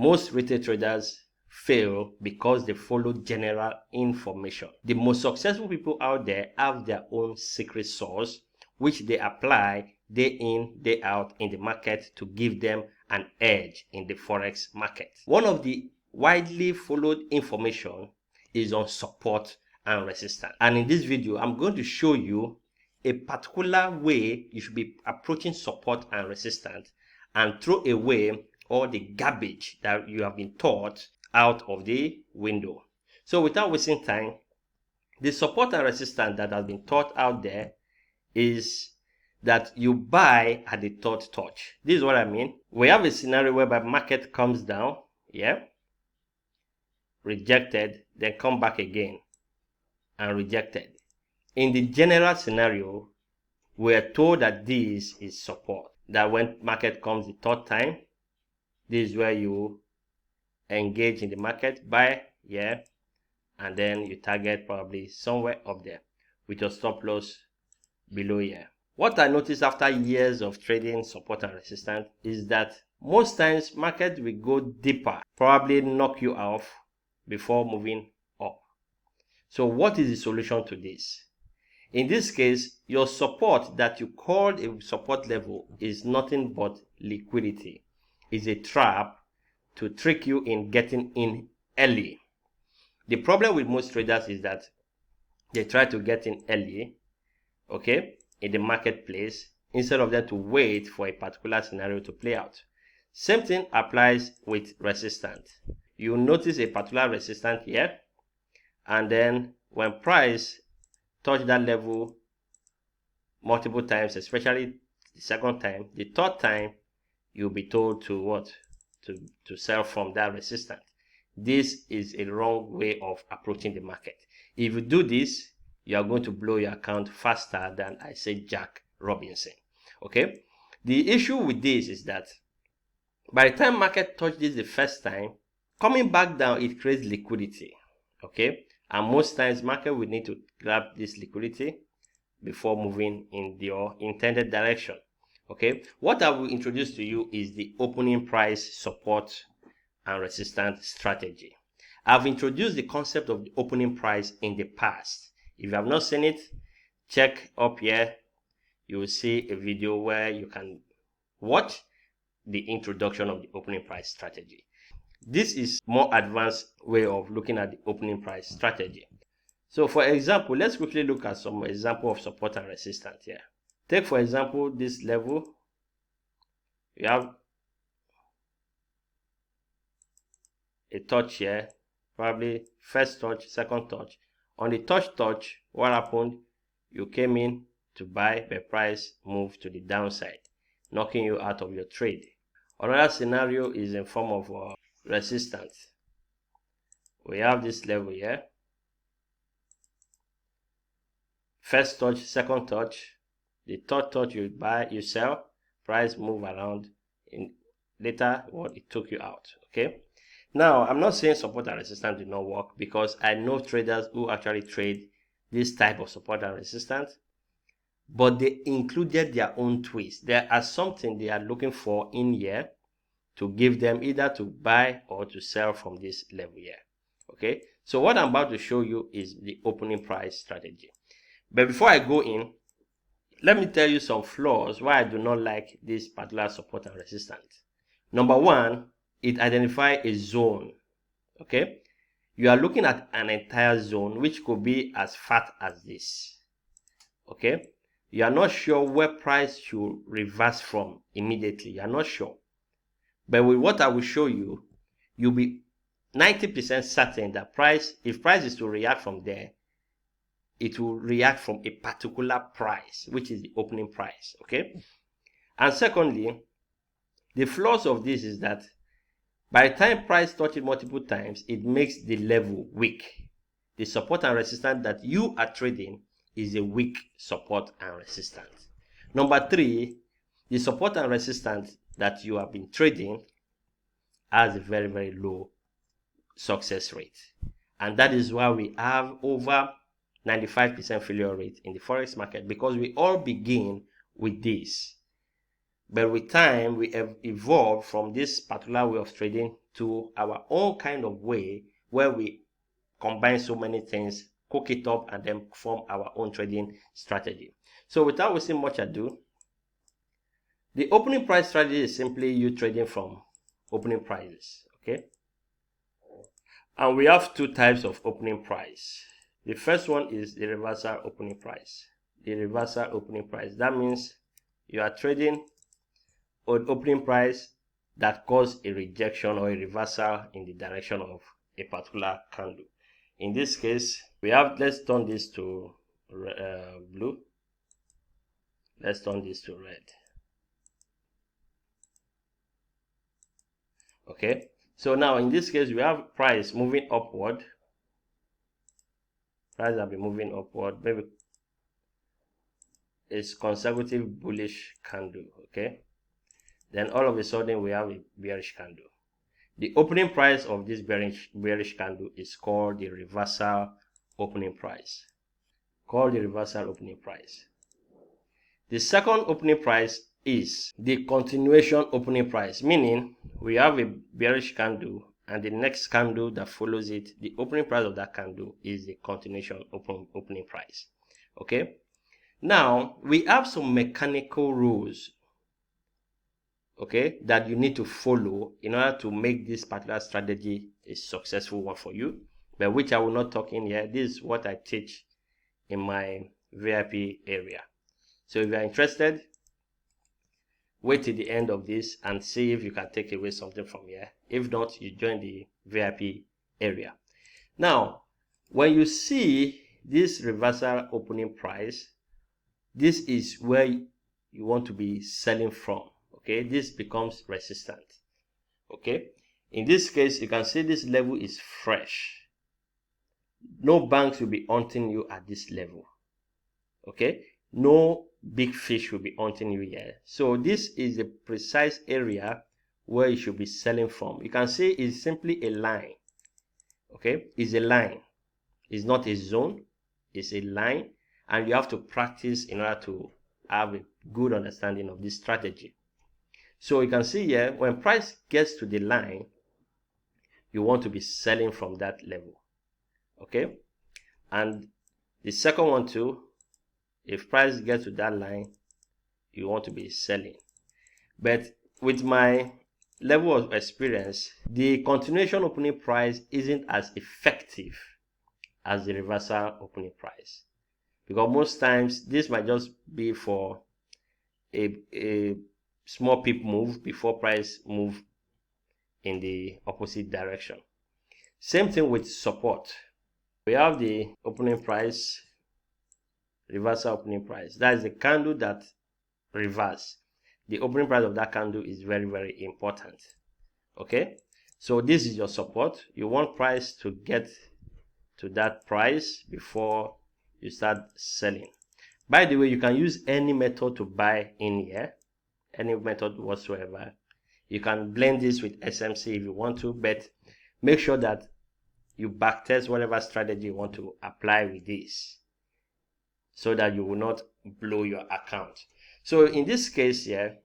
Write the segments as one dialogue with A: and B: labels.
A: Most retail traders fail because they follow general information. The most successful people out there have their own secret sauce, which they apply day in, day out in the market to give them an edge in the forex market. One of the widely followed information is on support and resistance. And in this video, I'm going to show you a particular way you should be approaching support and resistance and throw away all the garbage that you have been taught out of the window. So without wasting time, the support and resistance that has been taught out there is that you buy at the third touch. This is what I mean. We have a scenario whereby market comes down, rejected, then come back again and rejected. In the general scenario, we are told that this is support. That when market comes the third time, this is where you engage in the market, buy, and then you target probably somewhere up there with your stop loss below here. What I noticed after years of trading support and resistance is that most times market will go deeper, probably knock you off before moving up. So what is the solution to this? In this case, your support that you called a support level is nothing but liquidity. It's a trap to trick you in getting in early. The problem with most traders is that they try to get in early, in the marketplace, instead of them to wait for a particular scenario to play out. Same thing applies with resistance. You notice a particular resistance here, and then when price touch that level multiple times, especially the second time, the third time you'll be told to what? To sell from that resistance. This is a wrong way of approaching the market. If you do this, you are going to blow your account faster than I say Jack Robinson. Okay, the issue with this is that by the time market touches this the first time, coming back down, it creates liquidity. And most times market will need to grab this liquidity before moving in your intended direction. What I will introduce to you is the opening price support and resistance strategy. I've introduced the concept of the opening price in the past. If you have not seen it, check up here. You will see a video where you can watch the introduction of the opening price strategy. This is more advanced way of looking at the opening price strategy. So for example, let's quickly look at some example of support and resistance here. Take for example this level. You have a touch here, probably first touch, second touch. On the touch, what happened? You came in to buy, the price moved to the downside, knocking you out of your trade. Another scenario is in form of resistance. We have this level here. First touch, second touch. The third touch you buy, you sell, price move around, in later what it took you out. Now I'm not saying support and resistance do not work, because I know traders who actually trade this type of support and resistance, but they included their own twist. There are something they are looking for in here to give them either to buy or to sell from this level here. So what I'm about to show you is the opening price strategy. But before I go in, let me tell you some flaws why I do not like this particular support and resistance. Number one, it identifies a zone. You are looking at an entire zone which could be as fat as this. You are not sure where price should reverse from immediately. You are not sure. But with what I will show you, you'll be 90% certain that if price is to react from there, it will react from a particular price, which is the opening price. And secondly, the flaws of this is that by the time price touches multiple times, it makes the level weak. The support and resistance that you are trading is a weak support and resistance. Number three, the support and resistance that you have been trading has a very, very low success rate. And that is why we have over 95% failure rate in the forex market, because we all begin with this. But with time, we have evolved from this particular way of trading to our own kind of way where we combine so many things, cook it up, and then form our own trading strategy. So without wasting much ado, the opening price strategy is simply you trading from opening prices, okay? And we have two types of opening price. The first one is the reversal opening price. The reversal opening price, that means you are trading on opening price that caused a rejection or a reversal in the direction of a particular candle. In this case, we have, let's turn this to blue. Let's turn this to red. Okay, so now in this case, we have price moving upward. Price have been moving upward. Maybe it's consecutive bullish candle. Okay, then all of a sudden we have a bearish candle. The opening price of this bearish candle is called the reversal opening price. The second opening price is the continuation opening price, meaning we have a bearish candle and the next candle that follows it, the opening price of that candle is the continuation opening price. Okay, now we have some mechanical rules, okay, that you need to follow in order to make this particular strategy a successful one for you, but which I will not talk in here. This is what I teach in my VIP area. So if you are interested, wait till the end of this and see if you can take away something from here. If not, you join the VIP area. Now, when you see this reversal opening price, this is where you want to be selling from. Okay, this becomes resistant. Okay, in this case, you can see this level is fresh. No banks will be hunting you at this level. Okay, no big fish will be hunting you here. So this is the precise area where you should be selling from. You can see it's simply a line. Okay, it's a line. It's not a zone. It's a line, and you have to practice in order to have a good understanding of this strategy. So you can see here, when price gets to the line, you want to be selling from that level. Okay, and the second one too, if price gets to that line, you want to be selling. But with my level of experience, the continuation opening price isn't as effective as the reversal opening price, because most times this might just be for a small peep move before price move in the opposite direction. Same thing with support. We have the opening price, reversal opening price. That is the candle that reverse. The opening price of that candle is very, very important. Okay, so this is your support. You want price to get to that price before you start selling. By the way, you can use any method to buy in here, any method whatsoever. You can blend this with SMC if you want to, but make sure that you backtest whatever strategy you want to apply with this, so that you will not blow your account. So in this case here,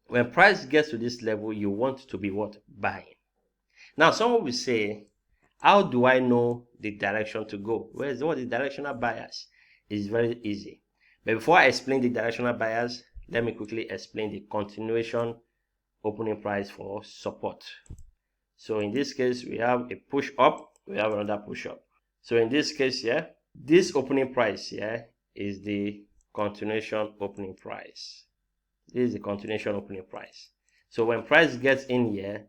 A: when price gets to this level, you want to be what? Buying. Now someone will say, how do I know the direction to go? What is the directional bias? It's very easy. But before I explain the directional bias, let me quickly explain the continuation opening price for support. So in this case, we have a push up, we have another push up. So in this case here, this opening price here is the continuation opening price. This is the continuation opening price. So when price gets in here,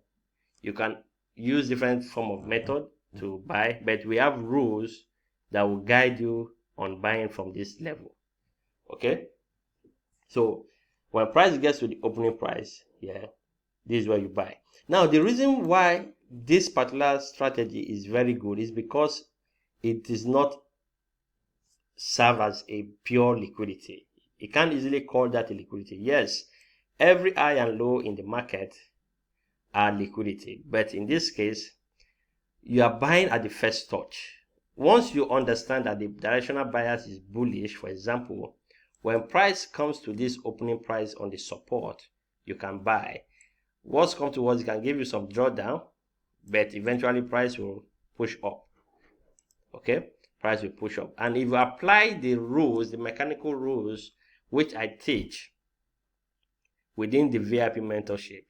A: you can use different form of method to buy, but we have rules that will guide you on buying from this level. Okay, so when price gets to the opening price, yeah, this is where you buy. Now the reason why this particular strategy is very good is because it does not serve as a pure liquidity. You can't easily call that a liquidity. Yes, every high and low in the market are liquidity, but in this case, you are buying at the first touch. Once you understand that the directional bias is bullish, for example, when price comes to this opening price on the support, you can buy. worst come to worst, it can give you some drawdown, but eventually price will push up. Okay, price will push up. And if you apply the rules, the mechanical rules which I teach within the VIP mentorship,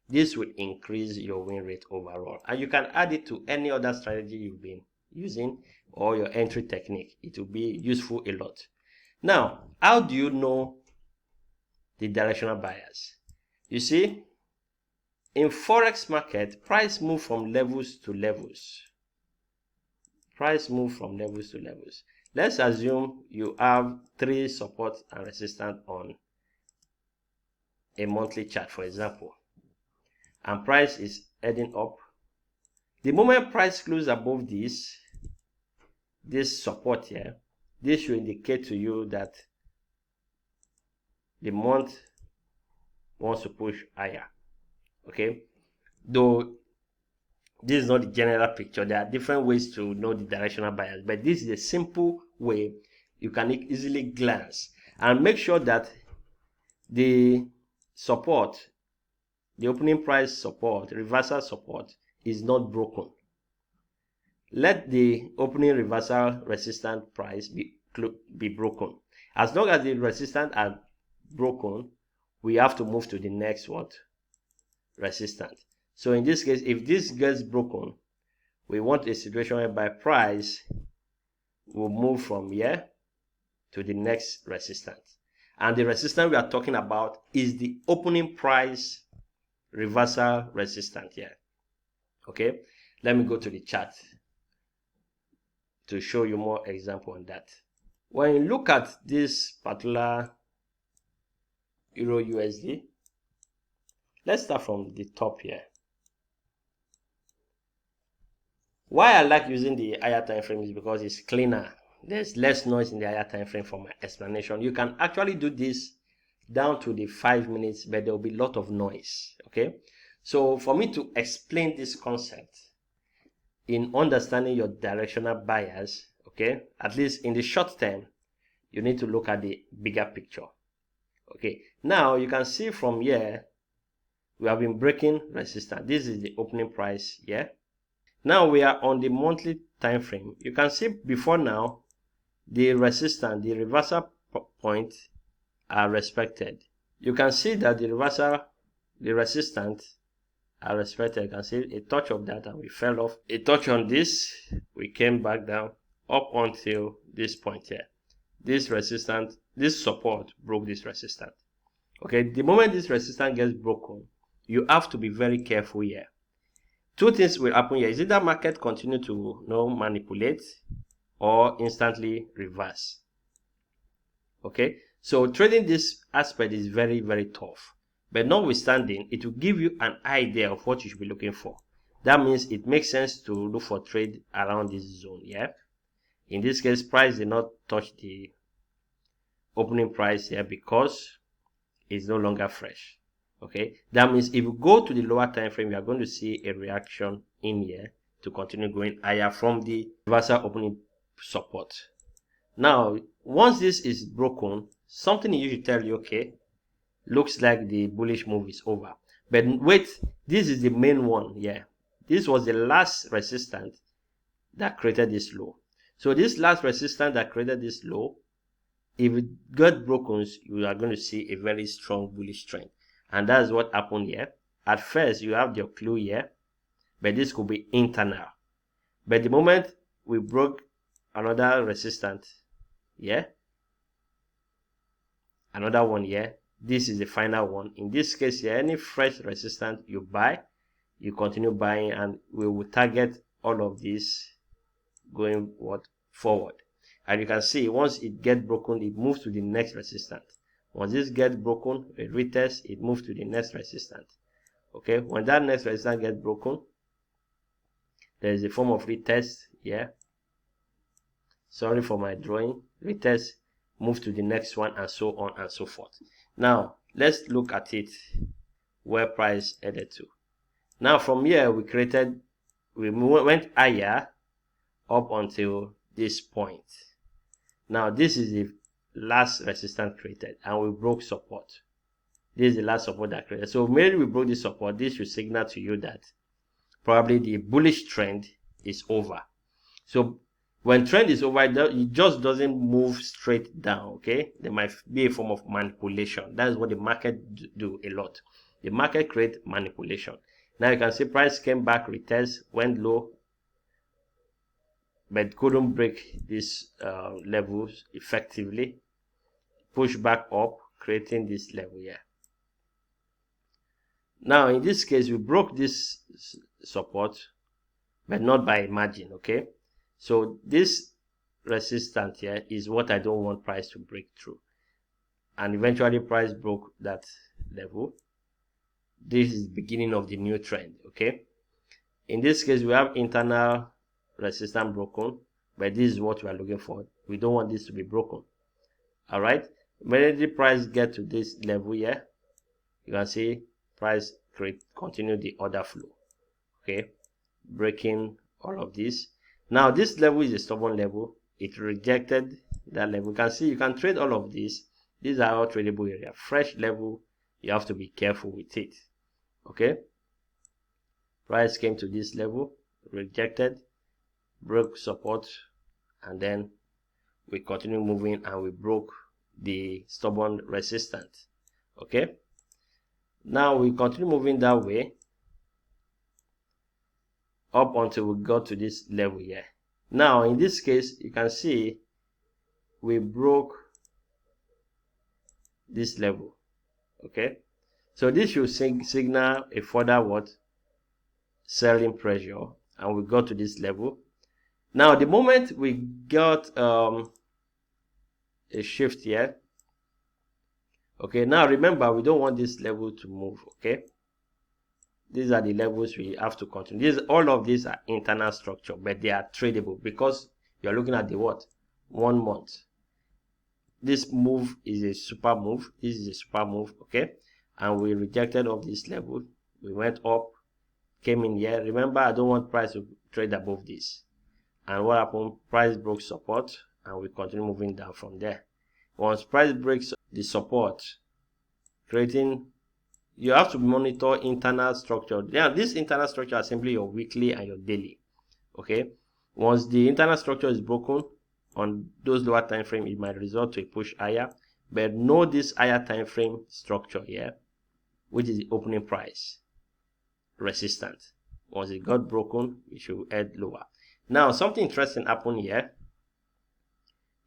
A: this will increase your win rate overall. And you can add it to any other strategy you've been using or your entry technique. It will be useful a lot. Now, how do you know the directional bias? You see, in Forex market, price move from levels to levels. Price move from levels to levels. Let's assume you have 3 support and resistance on a monthly chart, for example, and price is heading up. The moment price closes above this support here, this should indicate to you that the month wants to push higher. Okay, though this is not the general picture, there are different ways to know the directional bias, but this is a simple way you can easily glance and make sure that the support, the opening price support, reversal support, is not broken. Let the opening reversal resistance price be broken. As long as the resistance are broken, we have to move to the next resistance. So in this case, if this gets broken, we want a situation whereby price will move from here to the next resistance. And the resistance we are talking about is the opening price reversal resistance here. Okay, let me go to the chart to show you more example on that. When you look at this particular Euro USD, let's start from the top here. Why I like using the higher time frame is because it's cleaner. There's less noise in the higher time frame for my explanation. You can actually do this down to the 5 minutes, but there will be a lot of noise. Okay, so for me to explain this concept in understanding your directional bias, okay, at least in the short term, you need to look at the bigger picture. Okay, now you can see from here we have been breaking resistance. This is the opening price here. Now we are on the monthly time frame. You can see before now the resistance, the reversal point are respected. You can see that the resistance are respected. You can see a touch of that and we fell off. A touch on this, we came back down up until this point here. This resistance, this support broke this resistance. Okay, the moment this resistance gets broken, you have to be very careful here. Two things will happen here. Is either market continue to manipulate or instantly reverse. Okay, so trading this aspect is very, very tough. But notwithstanding, it will give you an idea of what you should be looking for. That means it makes sense to look for trade around this zone. Yeah. In this case, price did not touch the opening price here because it's no longer fresh. Okay, that means if you go to the lower time frame, you are going to see a reaction in here to continue going higher from the reversal opening support. Now, once this is broken, something usually tell you, okay, looks like the bullish move is over. But wait, this is the main one here. This was the last resistance that created this low. So this last resistance that created this low, if it got broken, you are going to see a very strong bullish trend. And that's what happened here. At first, you have your clue here, but this could be internal. But the moment we broke another resistance here, another one here, this is the final one. In this case here, any fresh resistance you buy, you continue buying, and we will target all of this going forward. And you can see once it gets broken, it moves to the next resistance. Once this gets broken, it retests, it moves to the next resistance. Okay, when that next resistance gets broken, there is a form of retest here. Sorry for my drawing. Retest, move to the next one, and so on and so forth. Now let's look at it where price headed to. Now from here we went higher up until this point. Now this is the last resistance created and we broke support. This is the last support that created. So maybe we broke this support. This should signal to you that probably the bullish trend is over. So when trend is over, it just doesn't move straight down. Okay, there might be a form of manipulation. That is what the market do a lot. The market create manipulation. Now you can see price came back, retest, went low, but couldn't break these levels effectively. Push back up, creating this level here. Now in this case, we broke this support, but not by a margin. Okay, so this resistance here is what I don't want price to break through, and eventually price broke that level. This is the beginning of the new trend. Okay, in this case we have internal resistance broken, but this is what we are looking for. We don't want this to be broken. All right, when the price get to this level here, you can see price continue the order flow. Okay, breaking all of this. Now this level is a stubborn level. It rejected that level. You can see you can trade all of this. These are all tradable area. Fresh level, you have to be careful with it. Okay, price came to this level, rejected, broke support, and then we continue moving and we broke the stubborn resistance. Okay, now we continue moving that way up until we got to this level here. Now in this case, you can see we broke this level. Okay, so this should signal a further what? Selling pressure, and we got to this level. Now the moment we got a shift here, okay, now remember we don't want this level to move. Okay, these are the levels we have to continue. All of these are internal structure, but they are tradable because you're looking at the what? 1 month. This move is a super move. This is a super move. Okay, and we rejected off this level. We went up, came in here. Remember, I don't want price to trade above this. And what happened? Price broke support, and we continue moving down from there. Once price breaks the support, creating, you have to monitor internal structure. Yeah, this internal structure are simply your weekly and your daily. Okay, once the internal structure is broken on those lower time frame, it might result to a push higher. But know this higher time frame structure here, which is the opening price resistance. Once it got broken, it should head lower. Now something interesting happened here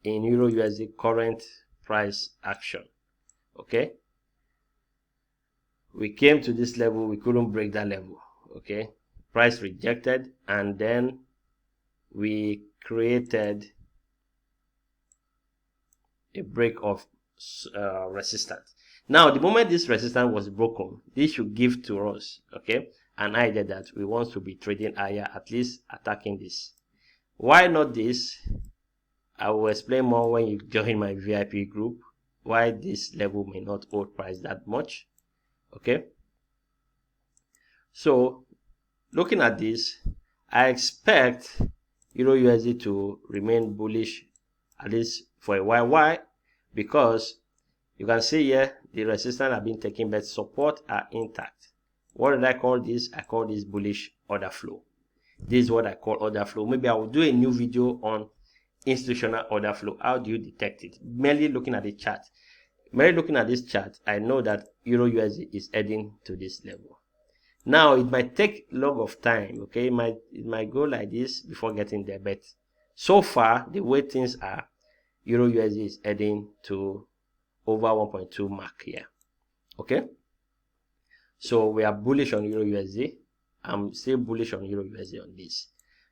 A: in Euro USD current price action. Okay, we came to this level, we couldn't break that level. Okay, price rejected, and then we created a break of resistance. Now the moment this resistance was broken, this should give to us, okay, an idea that we want to be trading higher, at least attacking this. Why not this? I will explain more when you join my VIP group, why this level may not hold price that much. Okay, so looking at this, I expect Euro USD to remain bullish at least for a while. Why? Because you can see here the resistance have been taken, but support are intact. What did I call this? I call this bullish order flow. This is what I call order flow. Maybe I will do a new video on institutional order flow. How do you detect it? Merely looking at the chart. Merely looking at this chart, I know that Euro USD is heading to this level. Now it might take long of time, okay, it might go like this before getting there, but so far the way things are, Euro USD is heading to over 1.2 mark here. Okay, so we are bullish on Euro USD. I'm still bullish on Euro USD on this,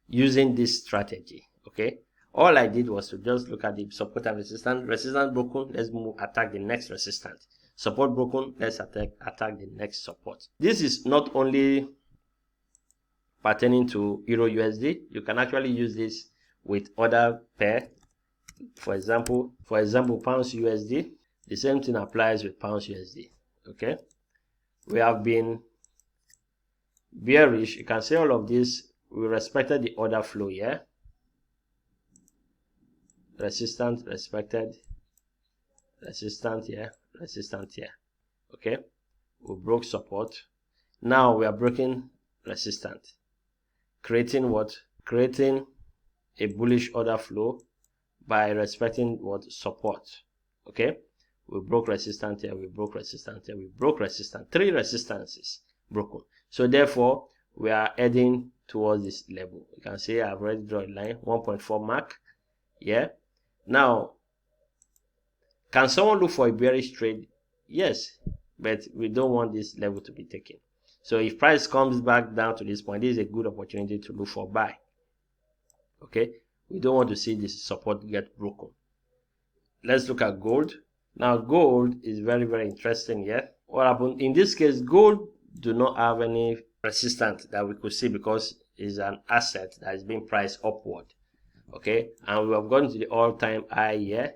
A: using this strategy. Okay, all I did was to just look at the support and resistance. Resistance broken, let's move, attack the next resistance. Support broken, let's attack the next support. This is not only pertaining to Euro USD. You can actually use this with other pair. For example, pounds USD. The same thing applies with pounds USD. Okay, we have been bearish. You can see all of this. We respected the order flow here. Resistance respected, resistance here, resistance here. Okay, we broke support. Now we are breaking resistance, creating what? Creating a bullish order flow by respecting what? Support. Okay, we broke resistance here, we broke resistance here, we broke resistance. 3 resistances broken. So therefore we are heading towards this level. You can see I've already drawn a line, 1.4 mark. Yeah, now can someone look for a bearish trade? Yes, but we don't want this level to be taken. So if price comes back down to this point, this is a good opportunity to look for buy. Okay, we don't want to see this support get broken. Let's look at gold. Now gold is very, very interesting here. What happened in this case? Gold do not have any resistance that we could see because it's an asset that is being priced upward. Okay, and we have gone to the all-time high here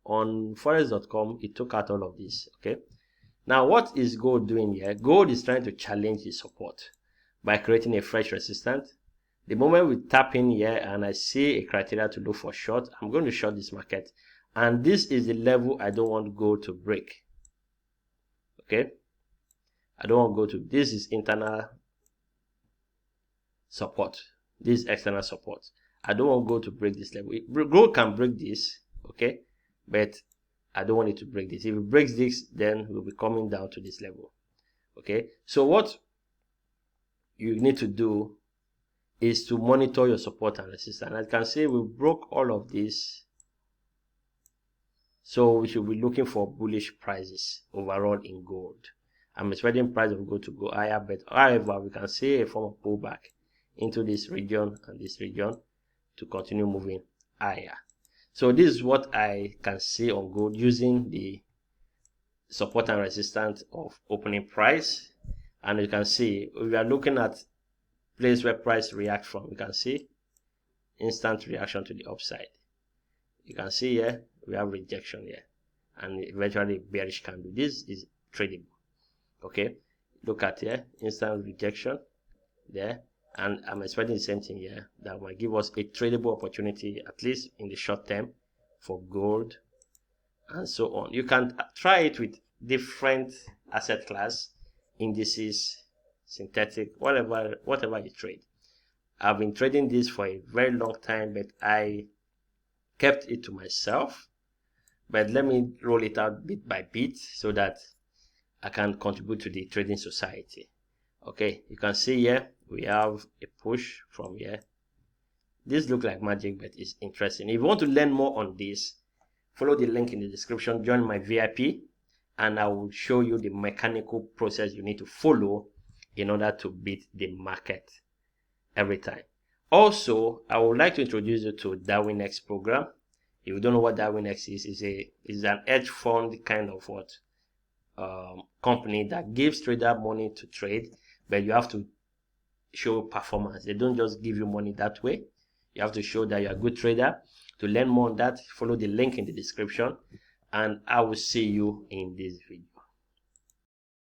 A: on forex.com. It took out all of this. Okay, now what is gold doing here? Gold is trying to challenge the support by creating a fresh resistance. The moment we tap in here and I see a criteria to look for short, I'm going to short this market, and this is the level I don't want gold to break. Okay, I don't want to go to this. Is internal support, this is external support. I don't want gold to break this level. Gold can break this, okay, but I don't want it to break this. If it breaks this, then we'll be coming down to this level. Okay, so what you need to do is to monitor your support and resistance. As you can see, we broke all of this, so we should be looking for bullish prices overall in gold. I'm expecting price of gold to go higher, but however, we can see a form of pullback into this region and this region to continue moving higher. So this is what I can see on gold using the support and resistance of opening price. And you can see we are looking at place where price react from. You can see instant reaction to the upside. You can see here we have rejection here and eventually bearish candle. This is tradable. Okay, look at here, instant rejection there, and I'm expecting the same thing here that will give us a tradable opportunity, at least in the short term, for gold and so on. You can try it with different asset class, indices, synthetic, whatever you trade. I've been trading this for a very long time, but I kept it to myself. But let me roll it out bit by bit so that I can contribute to the trading society. Okay, you can see here we have a push from here. This looks like magic, but it's interesting. If you want to learn more on this, follow the link in the description, join my VIP, and I will show you the mechanical process you need to follow in order to beat the market every time. Also, I would like to introduce you to DARWINEX program. If you don't know what DARWINEX is an hedge fund kind of what company that gives trader money to trade, but you have to show performance. They don't just give you money that way. You have to show that you're a good trader. To learn more on that, follow the link in the description, and I will see you in this video.